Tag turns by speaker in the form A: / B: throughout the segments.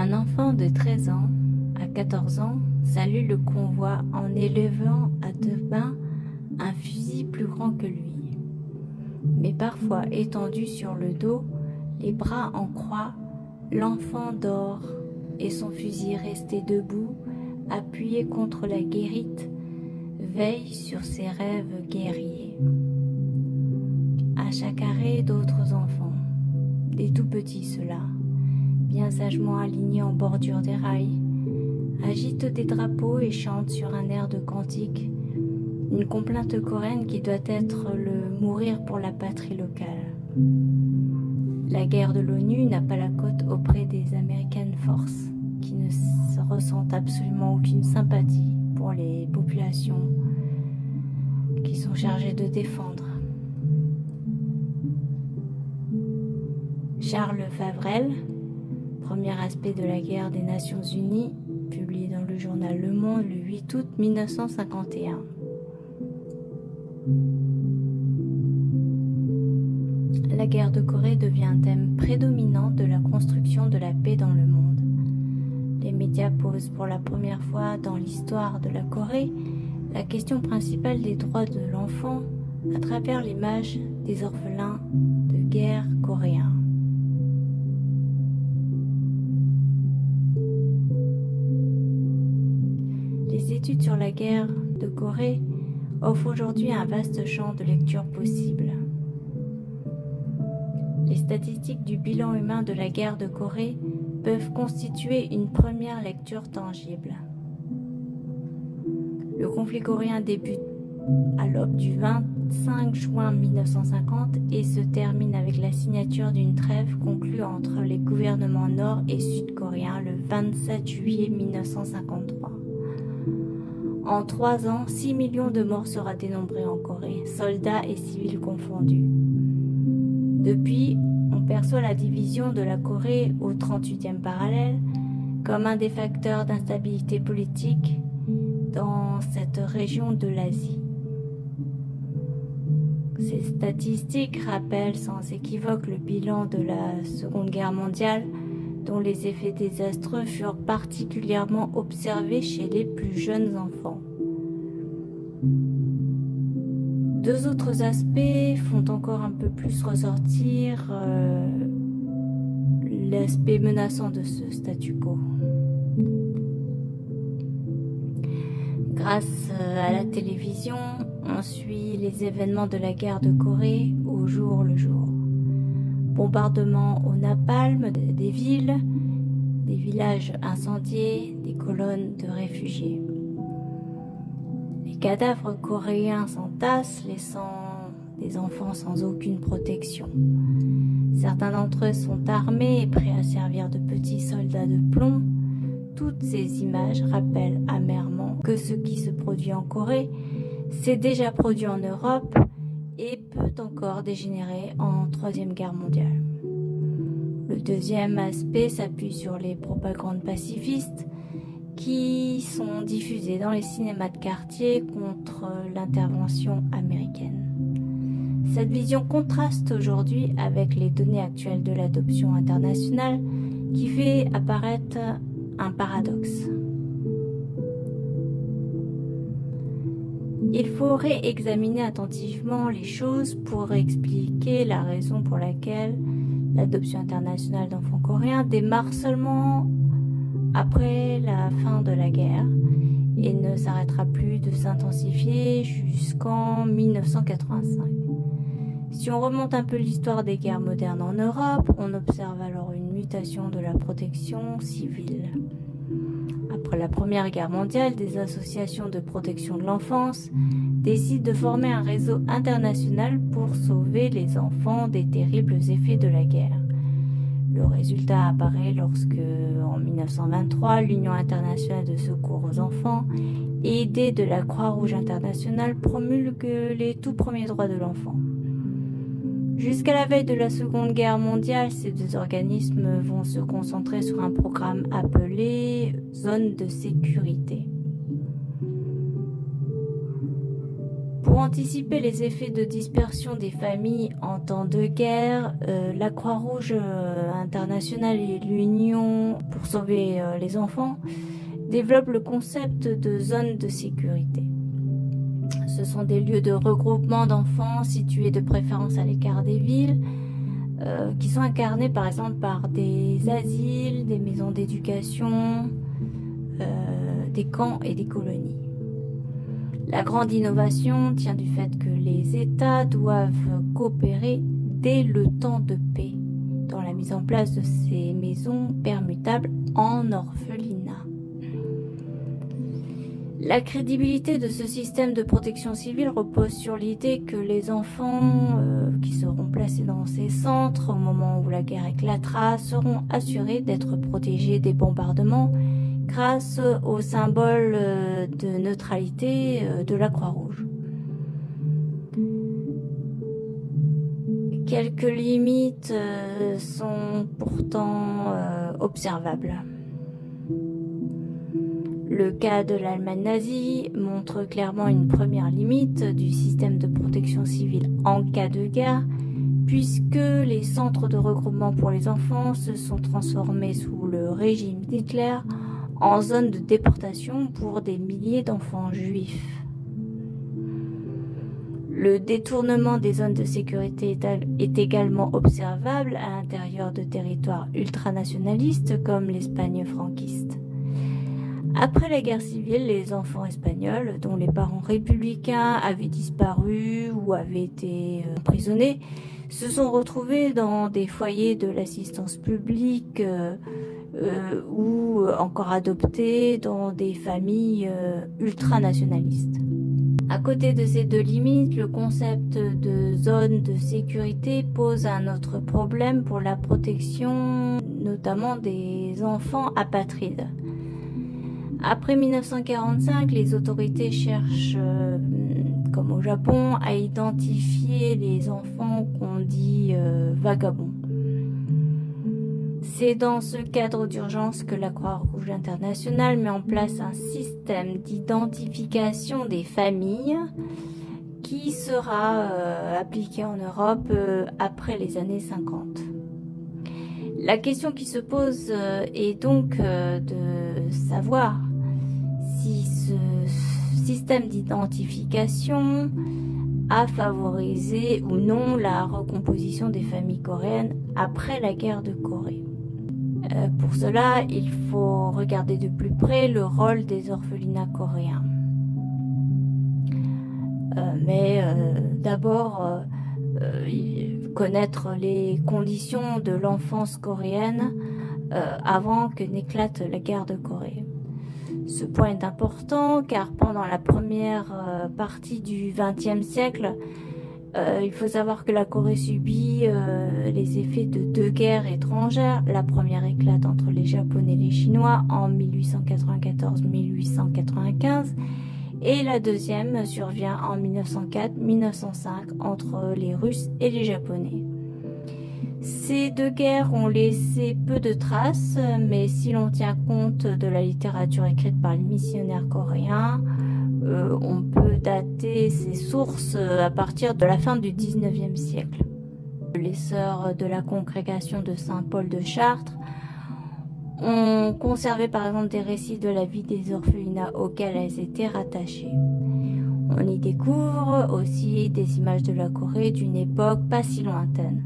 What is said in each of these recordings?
A: Un enfant de 13 ans à 14 ans salue le convoi en élevant à deux mains un fusil plus grand que lui. Mais parfois étendu sur le dos, les bras en croix, l'enfant dort et son fusil resté debout, appuyé contre la guérite, veille sur ses rêves guerriers. À chaque arrêt, d'autres enfants, des tout petits ceux-là, bien sagement alignés en bordure des rails, agitent des drapeaux et chantent sur un air de cantique, une complainte coréenne qui doit être le mourir pour la patrie locale. La guerre de l'ONU n'a pas la cote auprès des American Forces, qui ne ressentent absolument aucune sympathie pour les populations qui sont chargées de défendre. Charles Favrel, premier aspect de la guerre des Nations Unies, publié dans le journal Le Monde le 8 août 1951. La guerre de Corée devient un thème prédominant de la construction de la paix dans le monde. Les médias posent pour la première fois dans l'histoire de la Corée la question principale des droits de l'enfant à travers l'image des orphelins de guerre coréens. Les études sur la guerre de Corée offrent aujourd'hui un vaste champ de lecture possible. Les statistiques du bilan humain de la guerre de Corée peuvent constituer une première lecture tangible. Le conflit coréen débute à l'aube du 25 juin 1950 et se termine avec la signature d'une trêve conclue entre les gouvernements nord- et sud-coréens le 27 juillet 1953. En 3 ans, 6 millions de morts sera dénombré en Corée, soldats et civils confondus. Depuis, on perçoit la division de la Corée au 38e parallèle comme un des facteurs d'instabilité politique dans cette région de l'Asie. Ces statistiques rappellent sans équivoque le bilan de la Seconde Guerre mondiale, dont les effets désastreux furent particulièrement observés chez les plus jeunes enfants. Deux autres aspects font encore un peu plus ressortir l'aspect menaçant de ce statu quo. Grâce à la télévision, on suit les événements de la guerre de Corée au jour le jour. Bombardements au napalm des villes, des villages incendiés, des colonnes de réfugiés. Les cadavres coréens s'entassent, laissant des enfants sans aucune protection. Certains d'entre eux sont armés et prêts à servir de petits soldats de plomb. Toutes ces images rappellent amèrement que ce qui se produit en Corée s'est déjà produit en Europe et peut encore dégénérer en Troisième Guerre mondiale. Le deuxième aspect s'appuie sur les propagandes pacifistes qui sont diffusées dans les cinémas de quartier contre l'intervention américaine. Cette vision contraste aujourd'hui avec les données actuelles de l'adoption internationale qui fait apparaître un paradoxe. Il faut réexaminer attentivement les choses pour expliquer la raison pour laquelle l'adoption internationale d'enfants coréens démarre seulement après la fin de la guerre et ne s'arrêtera plus de s'intensifier jusqu'en 1985. Si on remonte un peu l'histoire des guerres modernes en Europe, on observe alors une mutation de la protection civile. Après la Première Guerre mondiale, des associations de protection de l'enfance décident de former un réseau international pour sauver les enfants des terribles effets de la guerre. Le résultat apparaît lorsque, en 1923, l'Union internationale de secours aux enfants, aidée de la Croix-Rouge internationale, promulgue les tout premiers droits de l'enfant. Jusqu'à la veille de la Seconde Guerre mondiale, ces deux organismes vont se concentrer sur un programme appelé « Zone de sécurité ». Pour anticiper les effets de dispersion des familles en temps de guerre, la Croix-Rouge internationale et l'Union pour sauver les enfants développent le concept de zone de sécurité. Ce sont des lieux de regroupement d'enfants situés de préférence à l'écart des villes, qui sont incarnés par exemple par des asiles, des maisons d'éducation, des camps et des colonies. La grande innovation tient du fait que les États doivent coopérer dès le temps de paix dans la mise en place de ces maisons permutables en orphelinat. La crédibilité de ce système de protection civile repose sur l'idée que les enfants qui seront placés dans ces centres au moment où la guerre éclatera seront assurés d'être protégés des bombardements grâce au symbole de neutralité de la Croix-Rouge. Quelques limites sont pourtant observables. Le cas de l'Allemagne nazie montre clairement une première limite du système de protection civile en cas de guerre, puisque les centres de regroupement pour les enfants se sont transformés sous le régime d'Hitler en zones de déportation pour des milliers d'enfants juifs. Le détournement des zones de sécurité est également observable à l'intérieur de territoires ultranationalistes comme l'Espagne franquiste. Après la guerre civile, les enfants espagnols, dont les parents républicains avaient disparu ou avaient été emprisonnés, se sont retrouvés dans des foyers de l'assistance publique ou encore adoptés dans des familles ultranationalistes. À côté de ces deux limites, le concept de zone de sécurité pose un autre problème pour la protection, notamment des enfants apatrides. Après 1945, les autorités cherchent, comme au Japon, à identifier les enfants qu'on dit vagabonds. C'est dans ce cadre d'urgence que la Croix-Rouge internationale met en place un système d'identification des familles qui sera appliqué en Europe après les années 50. La question qui se pose est donc de savoir si ce système d'identification a favorisé ou non la recomposition des familles coréennes après la guerre de Corée. Pour cela, il faut regarder de plus près le rôle des orphelinats coréens. Mais d'abord, connaître les conditions de l'enfance coréenne avant que n'éclate la guerre de Corée. Ce point est important car pendant la première partie du XXe siècle, il faut savoir que la Corée subit les effets de deux guerres étrangères. La première éclate entre les Japonais et les Chinois en 1894-1895 et la deuxième survient en 1904-1905 entre les Russes et les Japonais. Ces deux guerres ont laissé peu de traces, mais si l'on tient compte de la littérature écrite par les missionnaires coréens, on peut dater ces sources à partir de la fin du XIXe siècle. Les sœurs de la congrégation de Saint-Paul de Chartres ont conservé par exemple des récits de la vie des orphelinats auxquels elles étaient rattachées. On y découvre aussi des images de la Corée d'une époque pas si lointaine.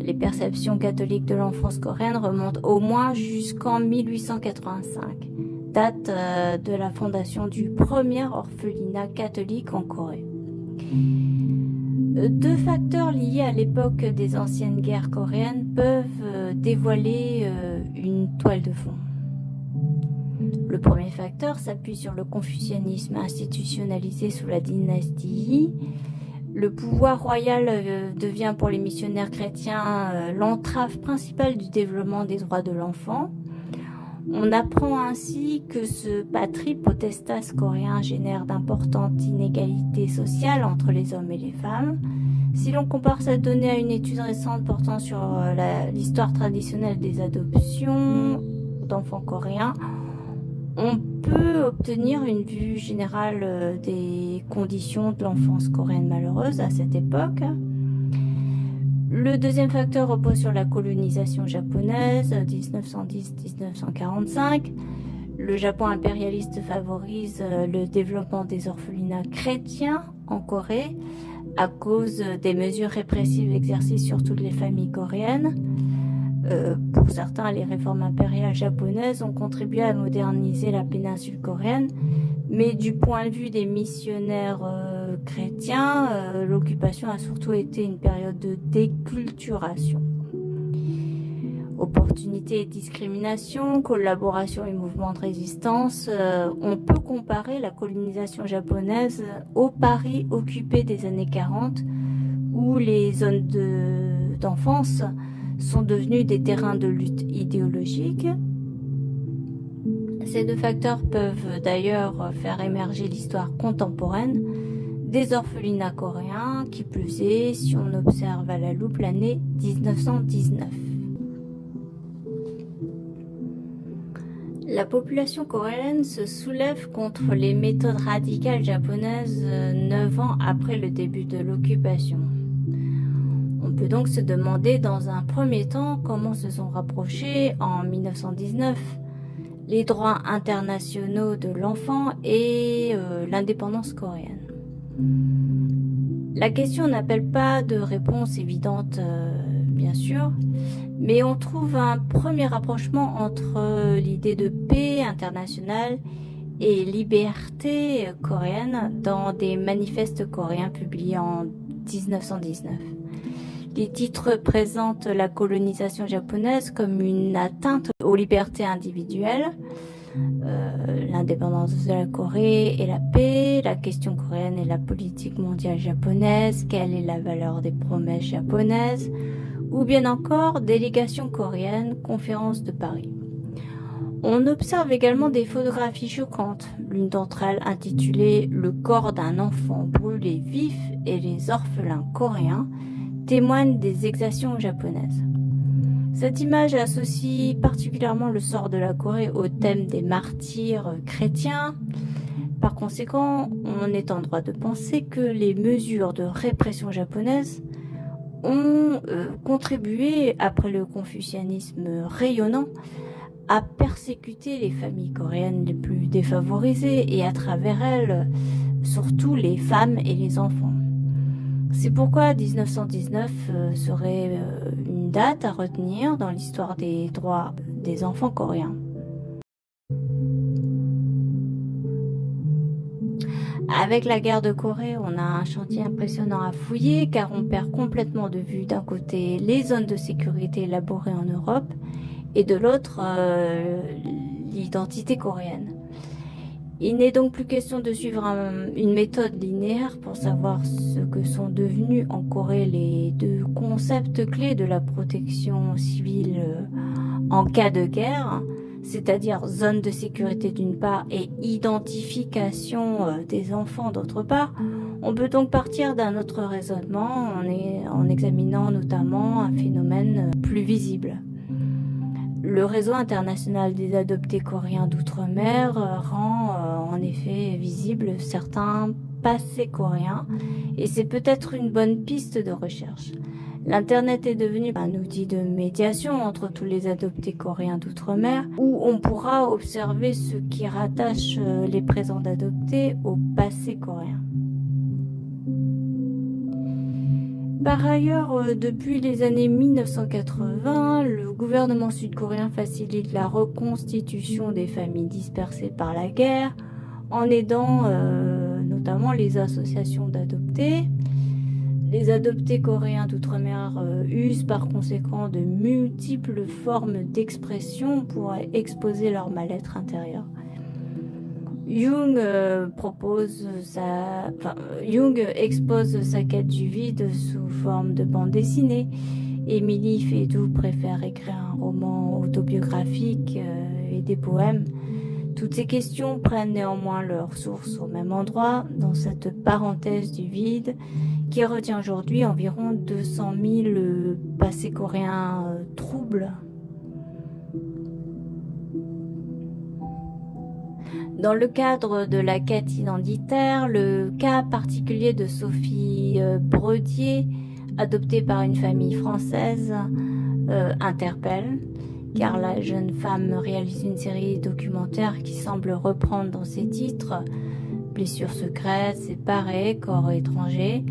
A: Les perceptions catholiques de l'enfance coréenne remontent au moins jusqu'en 1885, date de la fondation du premier orphelinat catholique en Corée. Deux facteurs liés à l'époque des anciennes guerres coréennes peuvent dévoiler une toile de fond. Le premier facteur s'appuie sur le confucianisme institutionnalisé sous la dynastie Yi. Le pouvoir royal devient pour les missionnaires chrétiens l'entrave principale du développement des droits de l'enfant. On apprend ainsi que ce patrie potestas coréen génère d'importantes inégalités sociales entre les hommes et les femmes. Si l'on compare cette donnée à une étude récente portant sur l'histoire traditionnelle des adoptions d'enfants coréens, on peut obtenir une vue générale des conditions de l'enfance coréenne malheureuse à cette époque. Le deuxième facteur repose sur la colonisation japonaise, 1910-1945. Le Japon impérialiste favorise le développement des orphelinats chrétiens en Corée à cause des mesures répressives exercées sur toutes les familles coréennes. Pour certains, les réformes impériales japonaises ont contribué à moderniser la péninsule coréenne, mais du point de vue des missionnaires chrétiens, l'occupation a surtout été une période de déculturation. Opportunités et discrimination, collaboration et mouvements de résistance, on peut comparer la colonisation japonaise au Paris occupé des années 40, où les zones d'enfance sont devenues des terrains de lutte idéologique. Ces deux facteurs peuvent d'ailleurs faire émerger l'histoire contemporaine des orphelinats coréens, qui plus est si on observe à la loupe l'année 1919. La population coréenne se soulève contre les méthodes radicales japonaises 9 ans après le début de l'occupation. On peut donc se demander dans un premier temps comment se sont rapprochés en 1919 les droits internationaux de l'enfant et l'indépendance coréenne. La question n'appelle pas de réponse évidente, bien sûr, mais on trouve un premier rapprochement entre l'idée de paix internationale et liberté coréenne dans des manifestes coréens publiés en 1919. Les titres présentent la colonisation japonaise comme une atteinte aux libertés individuelles, l'indépendance de la Corée et la paix, la question coréenne et la politique mondiale japonaise, quelle est la valeur des promesses japonaises, ou bien encore délégation coréenne, conférence de Paris. On observe également des photographies choquantes, l'une d'entre elles intitulée « Le corps d'un enfant brûlé vif et les orphelins coréens » témoigne des exactions japonaises. Cette image associe particulièrement le sort de la Corée au thème des martyrs chrétiens. Par conséquent, on est en droit de penser que les mesures de répression japonaises ont contribué, après le confucianisme rayonnant, à persécuter les familles coréennes les plus défavorisées et à travers elles, surtout les femmes et les enfants. C'est pourquoi 1919 serait une date à retenir dans l'histoire des droits des enfants coréens. Avec la guerre de Corée, on a un chantier impressionnant à fouiller car on perd complètement de vue d'un côté les zones de sécurité élaborées en Europe et de l'autre l'identité coréenne. Il n'est donc plus question de suivre une méthode linéaire pour savoir ce que sont devenus en Corée les deux concepts clés de la protection civile en cas de guerre, c'est-à-dire zone de sécurité d'une part et identification des enfants d'autre part. On peut donc partir d'un autre raisonnement en examinant notamment un phénomène plus visible. Le réseau international des adoptés coréens d'outre-mer rend en effet visible certains passés coréens et c'est peut-être une bonne piste de recherche. L'Internet est devenu un outil de médiation entre tous les adoptés coréens d'outre-mer où on pourra observer ce qui rattache les présents d'adoptés au passé coréen. Par ailleurs, depuis les années 1980, le gouvernement sud-coréen facilite la reconstitution des familles dispersées par la guerre en aidant notamment les associations d'adoptés. Les adoptés coréens d'outre-mer usent par conséquent de multiples formes d'expression pour exposer leur mal-être intérieur. Jung expose sa quête du vide sous forme de bande dessinée. Émilie Feydeau préfère écrire un roman autobiographique et des poèmes. Toutes ces questions prennent néanmoins leur source au même endroit, dans cette parenthèse du vide qui retient aujourd'hui environ 200 000 passés coréens troubles. Dans le cadre de la quête identitaire, le cas particulier de Sophie Bredier, adoptée par une famille française, interpelle, car la jeune femme réalise une série documentaire qui semble reprendre dans ses titres blessures secrètes, séparées, corps étrangers,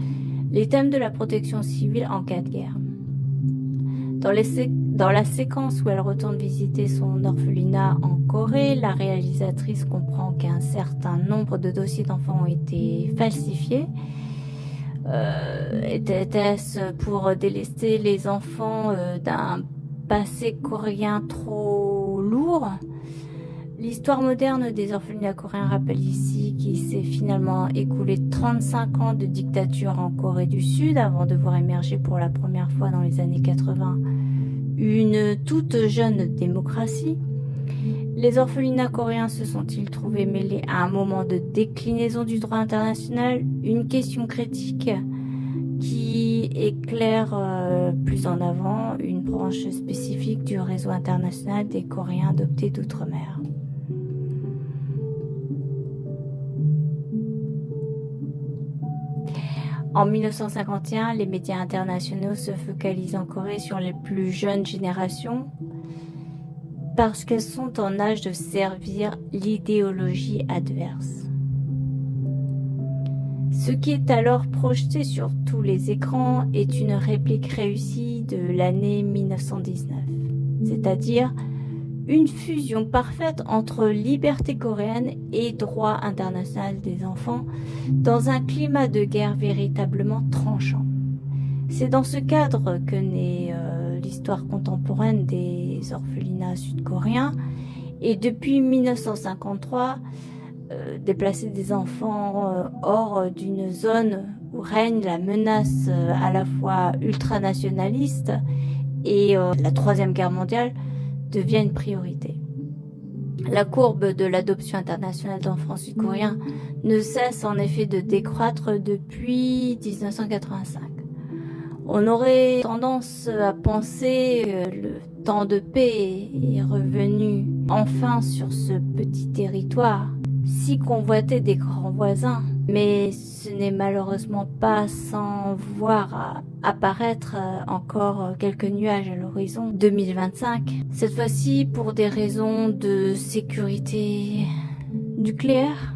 A: les thèmes de la protection civile en cas de guerre. Dans la séquence où elle retourne visiter son orphelinat en Corée, la réalisatrice comprend qu'un certain nombre de dossiers d'enfants ont été falsifiés. Était-ce pour délester les enfants d'un passé coréen trop lourd? L'histoire moderne des orphelinats coréens rappelle ici qu'il s'est finalement écoulé 35 ans de dictature en Corée du Sud avant de voir émerger pour la première fois dans les années 80 une toute jeune démocratie. Les orphelinats coréens se sont-ils trouvés mêlés à un moment de déclinaison du droit international? Une question critique qui éclaire plus en avant une branche spécifique du réseau international des Coréens adoptés d'outre-mer. En 1951, les médias internationaux se focalisent en Corée sur les plus jeunes générations parce qu'elles sont en âge de servir l'idéologie adverse. Ce qui est alors projeté sur tous les écrans est une réplique réussie de l'année 1919, c'est-à-dire une fusion parfaite entre liberté coréenne et droit international des enfants dans un climat de guerre véritablement tranchant. C'est dans ce cadre que naît l'histoire contemporaine des orphelinats sud-coréens et depuis 1953, déplacer des enfants hors d'une zone où règne la menace à la fois ultranationaliste et la Troisième Guerre mondiale devient une priorité. La courbe de l'adoption internationale d'enfants sud-coréens ne cesse en effet de décroître depuis 1985. On aurait tendance à penser que le temps de paix est revenu enfin sur ce petit territoire, si convoité des grands voisins, mais ce n'est malheureusement pas sans voir apparaître encore quelques nuages à l'horizon 2025. Cette fois-ci pour des raisons de sécurité nucléaire,